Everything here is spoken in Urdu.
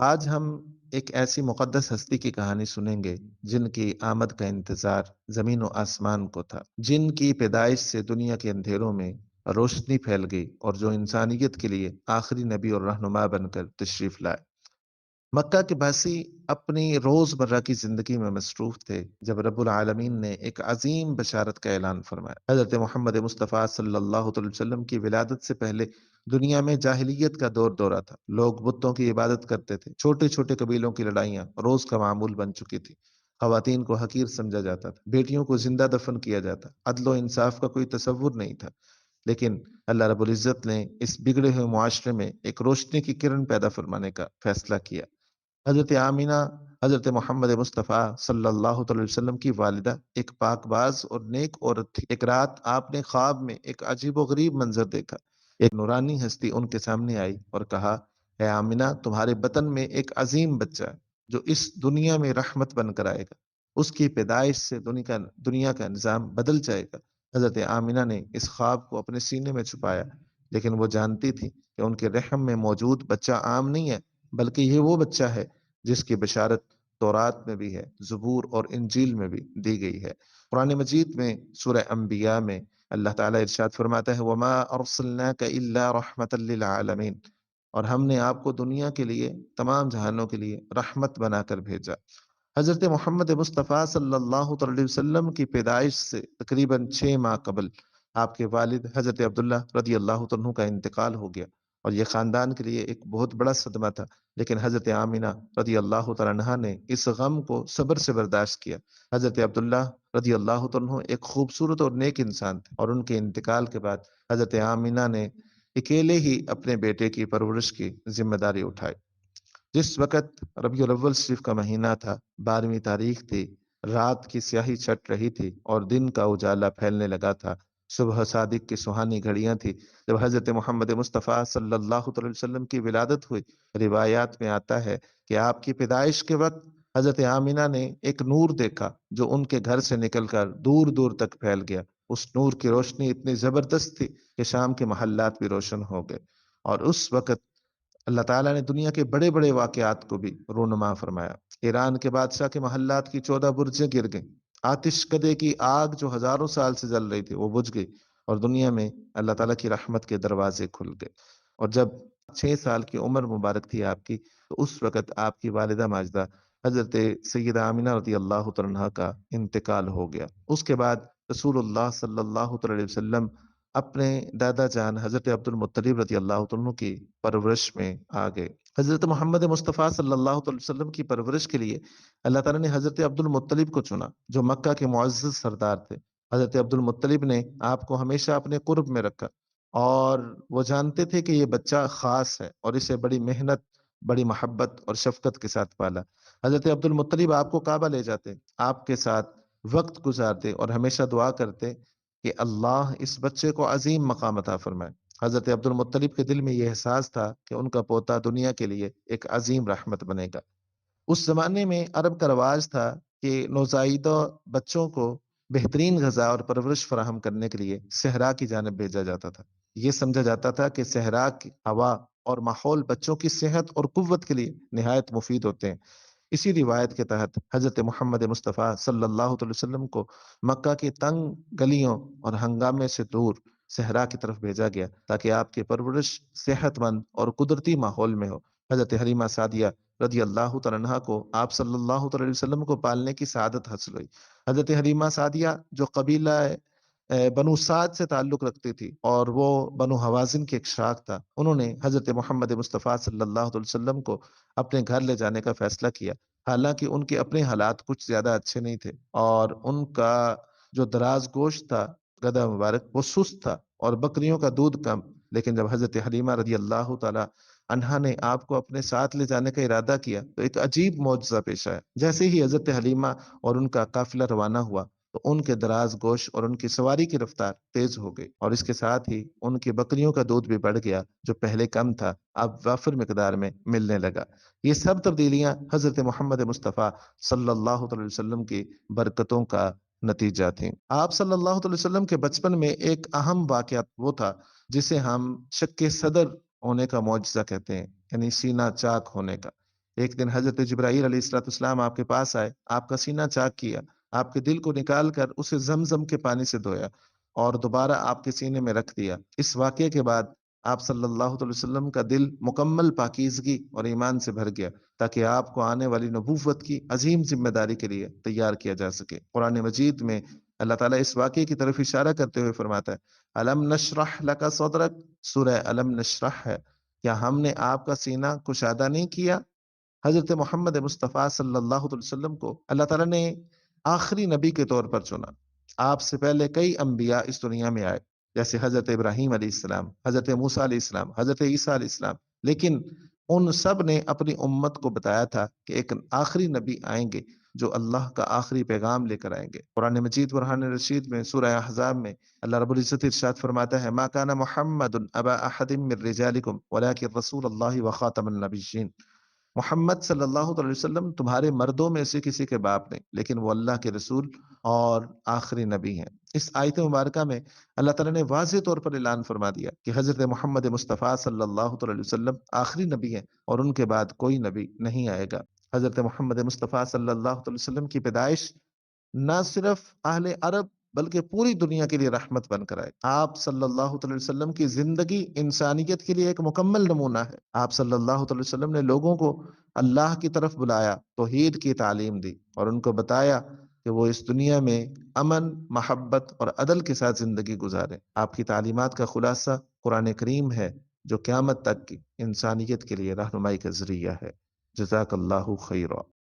آج ہم ایک ایسی مقدس ہستی کی کہانی سنیں گے جن کی آمد کا انتظار زمین و آسمان کو تھا، جن کی پیدائش سے دنیا کے اندھیروں میں روشنی پھیل گئی اور جو انسانیت کے لیے آخری نبی اور رہنما بن کر تشریف لائے۔ مکہ کے باسی اپنی روز مرہ کی زندگی میں مصروف تھے جب رب العالمین نے ایک عظیم بشارت کا اعلان فرمایا۔ حضرت محمد مصطفیٰ صلی اللہ علیہ وسلم کی ولادت سے پہلے دنیا میں جاہلیت کا دورہ تھا۔ لوگ بتوں کی عبادت کرتے تھے، چھوٹے چھوٹے قبیلوں کی لڑائیاں روز کا معمول بن چکی تھی، خواتین کو حقیر سمجھا جاتا تھا، بیٹیوں کو زندہ دفن کیا جاتا، عدل و انصاف کا کوئی تصور نہیں تھا۔ لیکن اللہ رب العزت نے اس بگڑے ہوئے معاشرے میں ایک روشنی کی کرن پیدا فرمانے کا فیصلہ کیا۔ حضرت آمینہ حضرت محمد مصطفیٰ صلی اللہ علیہ وسلم کی والدہ ایک پاک باز اور نیک عورت تھی۔ ایک رات آپ نے خواب میں ایک عجیب و غریب منظر دیکھا۔ ایک نورانی ہستی ان کے سامنے آئی اور کہا، اے آمینہ، تمہارے بطن میں ایک عظیم بچہ ہے جو اس دنیا میں رحمت بن کر آئے گا۔ اس کی پیدائش سے دنیا کا نظام بدل جائے گا۔ حضرت آمینہ نے اس خواب کو اپنے سینے میں چھپایا، لیکن وہ جانتی تھی کہ ان کے رحم میں موجود بچہ عام نہیں ہے، بلکہ یہ وہ بچہ ہے جس کی بشارت تورات میں بھی ہے، زبور اور انجیل میں بھی دی گئی ہے۔ قرآن مجید میں سورہ انبیاء میں اللہ تعالیٰ ارشاد فرماتا ہے، وَمَا أَرْسَلْنَاكَ إِلَّا رَحْمَةً لِّلْعَالَمِينَ، اور ہم نے آپ کو دنیا کے لیے، تمام جہانوں کے لیے رحمت بنا کر بھیجا۔ حضرت محمد مصطفیٰ صلی اللہ علیہ وسلم کی پیدائش سے تقریباً 6 ماہ قبل آپ کے والد حضرت عبداللہ رضی اللہ عنہ کا انتقال ہو گیا، اور یہ خاندان کے لیے ایک بہت بڑا صدمہ تھا۔ لیکن حضرت آمینہ رضی اللہ تعالیٰ عنہا نے اس غم کو صبر سے برداشت کیا۔ حضرت عبداللہ رضی اللہ عنہ ایک خوبصورت اور نیک انسان تھے، اور ان کے انتقال کے بعد حضرت آمینہ نے اکیلے ہی اپنے بیٹے کی پرورش کی ذمہ داری اٹھائی۔ جس وقت ربیع الاول شریف کا مہینہ تھا، 12ویں تاریخ تھی، رات کی سیاہی چھٹ رہی تھی اور دن کا اجالا پھیلنے لگا تھا۔ صبح صادق کی سہانی گھڑیاں تھی جب حضرت محمد مصطفیٰ صلی اللہ علیہ وسلم کی ولادت ہوئی۔ روایات میں آتا ہے کہ آپ کی پیدائش کے وقت حضرت آمینہ نے ایک نور دیکھا جو ان کے گھر سے نکل کر دور دور تک پھیل گیا۔ اس نور کی روشنی اتنی زبردست تھی کہ شام کے محلات بھی روشن ہو گئے، اور اس وقت اللہ تعالیٰ نے دنیا کے بڑے بڑے واقعات کو بھی رونما فرمایا۔ ایران کے بادشاہ کے محلات کی 14 برجیں گر گئیں، آتش کدے کی آگ جو ہزاروں سال سے جل رہی تھی وہ بجھ گئی، اور دنیا میں اللہ تعالیٰ کی رحمت کے دروازے کھل گئے۔ اور جب 6 سال کی عمر مبارک تھی آپ کی، تو اس وقت آپ کی والدہ ماجدہ حضرت سیدہ آمینہ رضی اللہ تعالیٰ عنہا کا انتقال ہو گیا۔ اس کے بعد رسول اللہ صلی اللہ علیہ وسلم اپنے دادا جان حضرت عبد المطلب رضی اللہ عنہ کی پرورش میں آ گئے۔ حضرت محمد مصطفیٰ صلی اللہ علیہ وسلم کی پرورش کے لیے اللہ تعالیٰ نے حضرت عبد المطلب کو چنا، جو مکہ کے معزز سردار تھے۔ حضرت عبد المطلب نے آپ کو ہمیشہ اپنے قرب میں رکھا، اور وہ جانتے تھے کہ یہ بچہ خاص ہے، اور اسے بڑی محنت، بڑی محبت اور شفقت کے ساتھ پالا۔ حضرت عبد المطلب آپ کو کعبہ لے جاتے، آپ کے ساتھ وقت گزارتے اور ہمیشہ دعا کرتے کہ اللہ اس بچے کو عظیم مقام عطا فرمائے۔ حضرت عبد المطلب کے دل میں یہ احساس تھا کہ ان کا پوتا دنیا کے لیے ایک عظیم رحمت بنے گا۔ اس زمانے میں عرب کا رواج تھا کہ نوزائیدہ بچوں کو بہترین غذا اور پرورش فراہم کرنے کے لیے صحرا کی جانب بھیجا جاتا تھا۔ یہ سمجھا جاتا تھا کہ صحرا کی ہوا اور ماحول بچوں کی صحت اور قوت کے لیے نہایت مفید ہوتے ہیں۔ اسی روایت کے تحت حضرت محمد مصطفیٰ صلی اللہ علیہ وسلم کو مکہ کی تنگ گلیوں اور ہنگامے سے دور صحرا کی طرف بھیجا گیا تاکہ آپ کی پرورش صحت مند اور قدرتی ماحول میں ہو۔ حضرت حلیمہ سعدیہ رضی اللہ تعالیٰ عنہا کو آپ صلی اللہ علیہ وسلم کو پالنے کی سعادت حاصل ہوئی۔ حضرت حلیمہ سعدیہ جو قبیلہ بنو سعد سے تعلق رکھتی تھی، اور وہ بنو حوازن کی ایک شاخ تھا، انہوں نے حضرت محمد مصطفیٰ صلی اللہ علیہ وسلم کو اپنے گھر لے جانے کا فیصلہ کیا۔ حالانکہ ان کے اپنے حالات کچھ زیادہ اچھے نہیں تھے، اور ان کا جو دراز گوشت تھا، گدھا مبارک، وہ سست تھا، اور بکریوں کا دودھ کم۔ لیکن جب حضرت حلیمہ رضی اللہ تعالی عنہا نے آپ کو اپنے ساتھ لے جانے کا ارادہ کیا تو ایک عجیب معجزہ پیش آیا۔ جیسے ہی حضرت حلیمہ اور ان کا قافلہ روانہ ہوا تو ان کے دراز گوش اور ان کی سواری کی رفتار تیز ہو گئی، اور اس کے ساتھ ہی ان کی بکریوں کا دودھ بھی بڑھ گیا، جو پہلے کم تھا اب وافر مقدار میں ملنے لگا۔ یہ سب تبدیلیاں حضرت محمد مصطفیٰ صلی اللہ علیہ وسلم کی برکتوں کا نتیجہ تھیں۔ آپ صلی اللہ علیہ وسلم کے بچپن میں ایک اہم واقعہ وہ تھا جسے ہم شق صدر ہونے کا معجزہ کہتے ہیں، یعنی سینہ چاک ہونے کا۔ ایک دن حضرت جبرائیل علیہ السلام آپ کے پاس آئے، آپ کا سینہ چاک کیا، آپ کے دل کو نکال کر اسے زمزم کے پانی سے دھویا اور دوبارہ آپ کے سینے میں رکھ دیا۔ اس واقعے کے بعد آپ صلی اللہ علیہ وسلم کا دل مکمل پاکیزگی اور ایمان سے بھر گیا، تاکہ آپ کو آنے والی نبوت کی عظیم ذمہ داری کے لیے تیار کیا جا سکے۔ قرآن مجید میں اللہ تعالیٰ اس واقعے کی طرف اشارہ کرتے ہوئے فرماتا ہے، "الم نشرح لک صدرک"، سورہ الم نشرح ہے، کیا ہم نے آپ کا سینہ کشادہ نہیں کیا؟ حضرت محمد مصطفیٰ صلی اللہ علیہ وسلم کو اللہ تعالیٰ نے آخری نبی کے طور پر چنا۔ آپ سے پہلے کئی انبیاء اس دنیا میں آئے، جیسے حضرت ابراہیم علیہ السلام، حضرت موسیٰ علیہ السلام، حضرت عیسیٰ علیہ السلام، لیکن ان سب نے اپنی امت کو بتایا تھا کہ ایک آخری نبی آئیں گے جو اللہ کا آخری پیغام لے کر آئیں گے۔ قرآن مجید برہان رشید میں سورہ احزاب میں اللہ رب العزت ارشاد فرماتا ہے، "ما کان محمد ابا احد من رجالکم ولکن رسول اللہ وخاتم النبیین"۔ محمد صلی اللہ علیہ وسلم تمہارے مردوں میں سے کسی کے باپ نہیں، لیکن وہ اللہ کے رسول اور آخری نبی ہیں۔ اس آیت مبارکہ میں اللہ تعالیٰ نے واضح طور پر اعلان فرما دیا کہ حضرت محمد مصطفیٰ صلی اللہ علیہ وسلم آخری نبی ہیں اور ان کے بعد کوئی نبی نہیں آئے گا۔ حضرت محمد مصطفیٰ صلی اللہ علیہ وسلم کی پیدائش نہ صرف اہل عرب بلکہ پوری دنیا کے لیے رحمت بن کر آئے۔ آپ صلی اللہ علیہ وسلم کی زندگی انسانیت کے لیے ایک مکمل نمونہ ہے۔ آپ صلی اللہ علیہ وسلم نے لوگوں کو اللہ کی طرف بلایا، توحید کی تعلیم دی اور ان کو بتایا کہ وہ اس دنیا میں امن، محبت اور عدل کے ساتھ زندگی گزارے۔ آپ کی تعلیمات کا خلاصہ قرآن کریم ہے، جو قیامت تک کی انسانیت کے لیے رہنمائی کا ذریعہ ہے۔ جزاک اللہ خیرہ۔